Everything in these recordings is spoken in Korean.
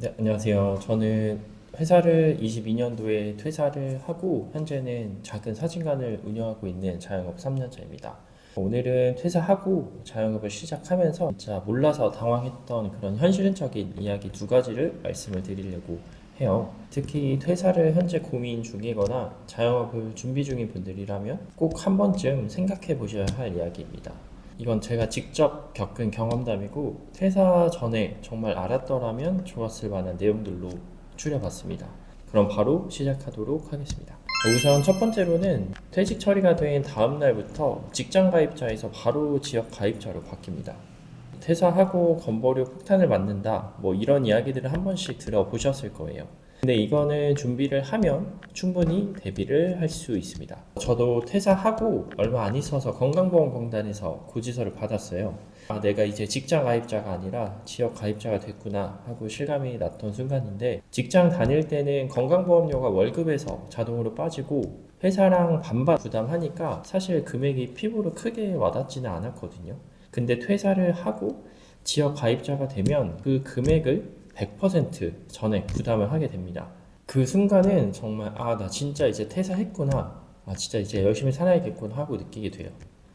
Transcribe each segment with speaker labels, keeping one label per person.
Speaker 1: 네, 안녕하세요. 저는 회사를 22년도에 퇴사를 하고 현재는 작은 사진관을 운영하고 있는 자영업 3년차입니다. 오늘은 퇴사하고 자영업을 시작하면서 진짜 몰라서 당황했던 그런 현실적인 이야기 두 가지를 말씀을 드리려고 해요. 특히 퇴사를 현재 고민 중이거나 자영업을 준비 중인 분들이라면 꼭 한 번쯤 생각해 보셔야 할 이야기입니다. 이건 제가 직접 겪은 경험담이고 퇴사 전에 정말 알았더라면 좋았을 만한 내용들로 추려봤습니다. 그럼 바로 시작하도록 하겠습니다. 우선 첫 번째로는 퇴직 처리가 된 다음 날부터 직장 가입자에서 바로 지역 가입자로 바뀝니다. 퇴사하고 건보료 폭탄을 맞는다, 뭐 이런 이야기들을 한 번씩 들어보셨을 거예요. 근데 이거는 준비를 하면 충분히 대비를 할 수 있습니다. 저도 퇴사하고 얼마 안 있어서 건강보험공단에서 고지서를 받았어요. 아, 내가 이제 직장 가입자가 아니라 지역 가입자가 됐구나 하고 실감이 났던 순간인데, 직장 다닐 때는 건강보험료가 월급에서 자동으로 빠지고 회사랑 반반 부담하니까 사실 금액이 피부로 크게 와닿지는 않았거든요. 근데 퇴사를 하고 지역 가입자가 되면 그 금액을 100% 전액 부담을 하게 됩니다. 그 순간은 정말 나 진짜 이제 퇴사했구나. 진짜 이제 열심히 살아야겠구나 하고 느끼게 돼요.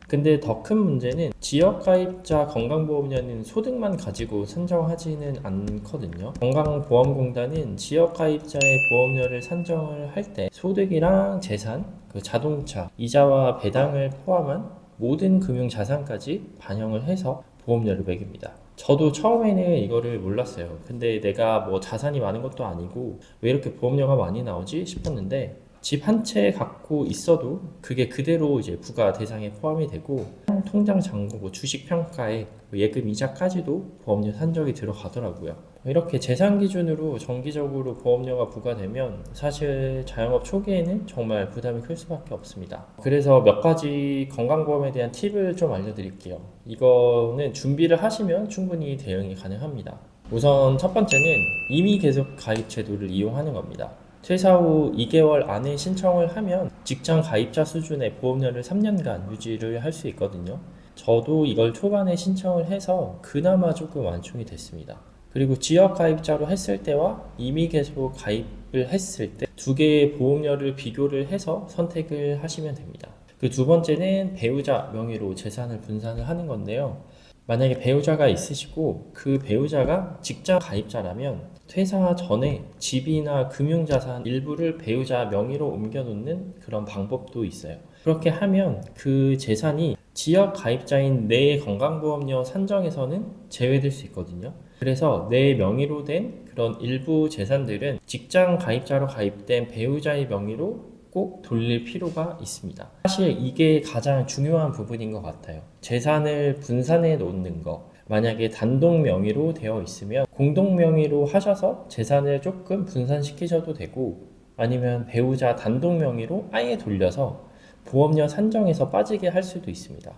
Speaker 1: 근데 더 큰 문제는 지역가입자 건강보험료는 소득만 가지고 산정하지는 않거든요. 건강보험공단은 지역가입자의 보험료를 산정을 할 때 소득이랑 재산, 그 자동차, 이자와 배당을 포함한 모든 금융자산까지 반영을 해서 보험료를 매깁니다. 저도 처음에는 이거를 몰랐어요. 근데 내가 뭐 자산이 많은 것도 아니고 왜 이렇게 보험료가 많이 나오지 싶었는데, 집 한 채 갖고 있어도 그게 그대로 이제 부가 대상에 포함이 되고 통장 잔고, 뭐 주식 평가액, 뭐 예금 이자까지도 보험료 산정이 들어가더라고요. 이렇게 재산 기준으로 정기적으로 보험료가 부과되면 사실 자영업 초기에는 정말 부담이 클 수밖에 없습니다. 그래서 몇 가지 건강보험에 대한 팁을 좀 알려드릴게요. 이거는 준비를 하시면 충분히 대응이 가능합니다. 우선 첫 번째는 임의 계속 가입 제도를 이용하는 겁니다. 퇴사 후 2개월 안에 신청을 하면 직장 가입자 수준의 보험료를 3년간 유지를 할 수 있거든요. 저도 이걸 초반에 신청을 해서 그나마 조금 완충이 됐습니다. 그리고 지역 가입자로 했을 때와 임의 계속 가입을 했을 때 두 개의 보험료를 비교를 해서 선택을 하시면 됩니다. 그 두 번째는 배우자 명의로 재산을 분산을 하는 건데요. 만약에 배우자가 있으시고 그 배우자가 직장 가입자라면 퇴사 전에 집이나 금융자산 일부를 배우자 명의로 옮겨놓는 그런 방법도 있어요. 그렇게 하면 그 재산이 지역 가입자인 내 건강보험료 산정에서는 제외될 수 있거든요. 그래서 내 명의로 된 그런 일부 재산들은 직장 가입자로 가입된 배우자의 명의로 꼭 돌릴 필요가 있습니다. 사실 이게 가장 중요한 부분인 것 같아요. 재산을 분산해 놓는 거. 만약에 단독 명의로 되어 있으면 공동 명의로 하셔서 재산을 조금 분산시키셔도 되고, 아니면 배우자 단독 명의로 아예 돌려서 보험료 산정에서 빠지게 할 수도 있습니다.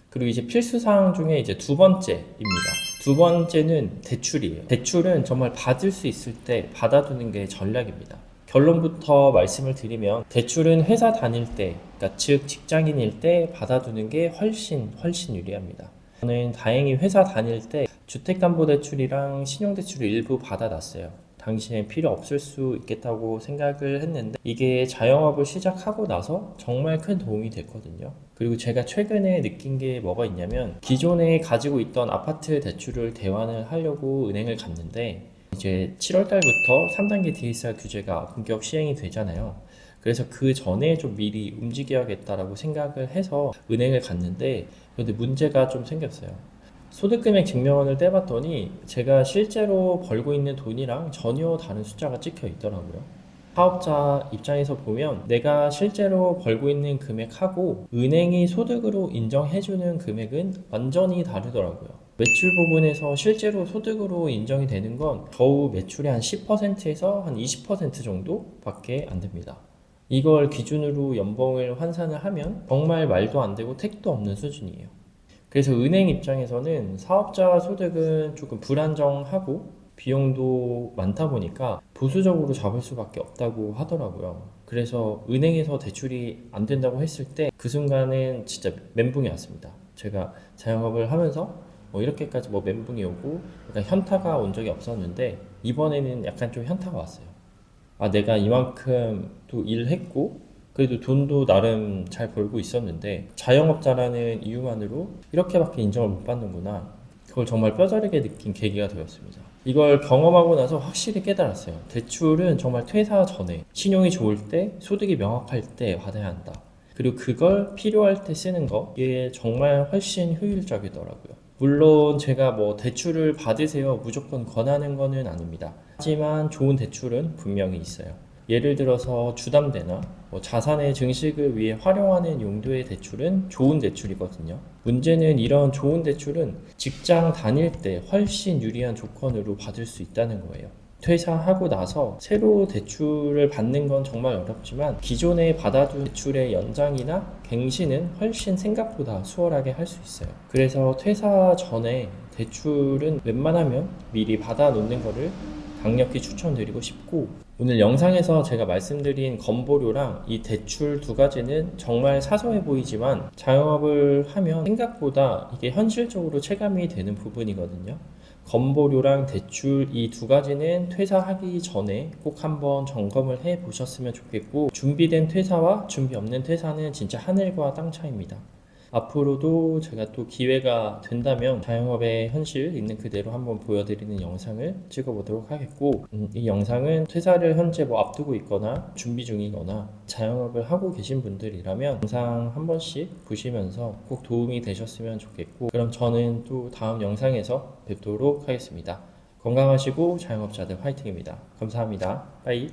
Speaker 1: 그리고 이제 필수 사항 중에 이제 두 번째입니다. 두 번째는 대출이에요. 대출은 정말 받을 수 있을 때 받아두는 게 전략입니다. 결론부터 말씀을 드리면 대출은 회사 다닐 때, 그러니까 즉 직장인일 때 받아두는 게 훨씬 유리합니다. 저는 다행히 회사 다닐 때 주택담보대출이랑 신용대출을 일부 받아놨어요. 당시엔 필요 없을 수 있겠다고 생각을 했는데 이게 자영업을 시작하고 나서 정말 큰 도움이 됐거든요. 그리고 제가 최근에 느낀 게 뭐가 있냐면, 기존에 가지고 있던 아파트 대출을 대환을 하려고 은행을 갔는데 이제 7월 달부터 3단계 DSR 규제가 본격 시행이 되잖아요. 그래서 그 전에 좀 미리 움직여야겠다라고 생각을 해서 은행을 갔는데, 근데 문제가 좀 생겼어요. 소득금액 증명원을 떼봤더니 제가 실제로 벌고 있는 돈이랑 전혀 다른 숫자가 찍혀 있더라고요. 사업자 입장에서 보면 내가 실제로 벌고 있는 금액하고 은행이 소득으로 인정해주는 금액은 완전히 다르더라고요. 매출 부분에서 실제로 소득으로 인정이 되는 건 겨우 매출의 한 10%에서 한 20% 정도밖에 안 됩니다. 이걸 기준으로 연봉을 환산을 하면 정말 말도 안 되고 택도 없는 수준이에요. 그래서 은행 입장에서는 사업자 소득은 조금 불안정하고 비용도 많다 보니까 보수적으로 잡을 수밖에 없다고 하더라고요. 그래서 은행에서 대출이 안 된다고 했을 때 그 순간엔 진짜 멘붕이 왔습니다. 제가 자영업을 하면서 뭐 이렇게까지 뭐 멘붕이 오고 약간 현타가 온 적이 없었는데, 이번에는 약간 좀 현타가 왔어요. 아, 내가 이만큼 또 일했고 그래도 돈도 나름 잘 벌고 있었는데 자영업자라는 이유만으로 이렇게밖에 인정을 못 받는구나. 그걸 정말 뼈저리게 느낀 계기가 되었습니다. 이걸 경험하고 나서 확실히 깨달았어요. 대출은 정말 퇴사 전에 신용이 좋을 때, 소득이 명확할 때 받아야 한다. 그리고 그걸 필요할 때 쓰는 거, 이게 정말 훨씬 효율적이더라고요. 물론 제가 뭐 대출을 받으세요 무조건 권하는 거는 아닙니다. 하지만 좋은 대출은 분명히 있어요. 예를 들어서 주담대나 뭐 자산의 증식을 위해 활용하는 용도의 대출은 좋은 대출이거든요. 문제는 이런 좋은 대출은 직장 다닐 때 훨씬 유리한 조건으로 받을 수 있다는 거예요. 퇴사하고 나서 새로 대출을 받는 건 정말 어렵지만 기존에 받아둔 대출의 연장이나 갱신은 훨씬 생각보다 수월하게 할 수 있어요. 그래서 퇴사 전에 대출은 웬만하면 미리 받아 놓는 거를 강력히 추천드리고 싶고, 오늘 영상에서 제가 말씀드린 건보료랑 이 대출 두 가지는 정말 사소해 보이지만 자영업을 하면 생각보다 이게 현실적으로 체감이 되는 부분이거든요. 건보료랑 대출 이 두 가지는 퇴사하기 전에 꼭 한번 점검을 해 보셨으면 좋겠고, 준비된 퇴사와 준비 없는 퇴사는 진짜 하늘과 땅 차이입니다. 앞으로도 제가 또 기회가 된다면 자영업의 현실 있는 그대로 한번 보여드리는 영상을 찍어보도록 하겠고, 이 영상은 퇴사를 현재 뭐 앞두고 있거나 준비 중이거나 자영업을 하고 계신 분들이라면 영상 한 번씩 보시면서 꼭 도움이 되셨으면 좋겠고, 그럼 저는 또 다음 영상에서 뵙도록 하겠습니다. 건강하시고 자영업자들 화이팅입니다. 감사합니다. 빠이.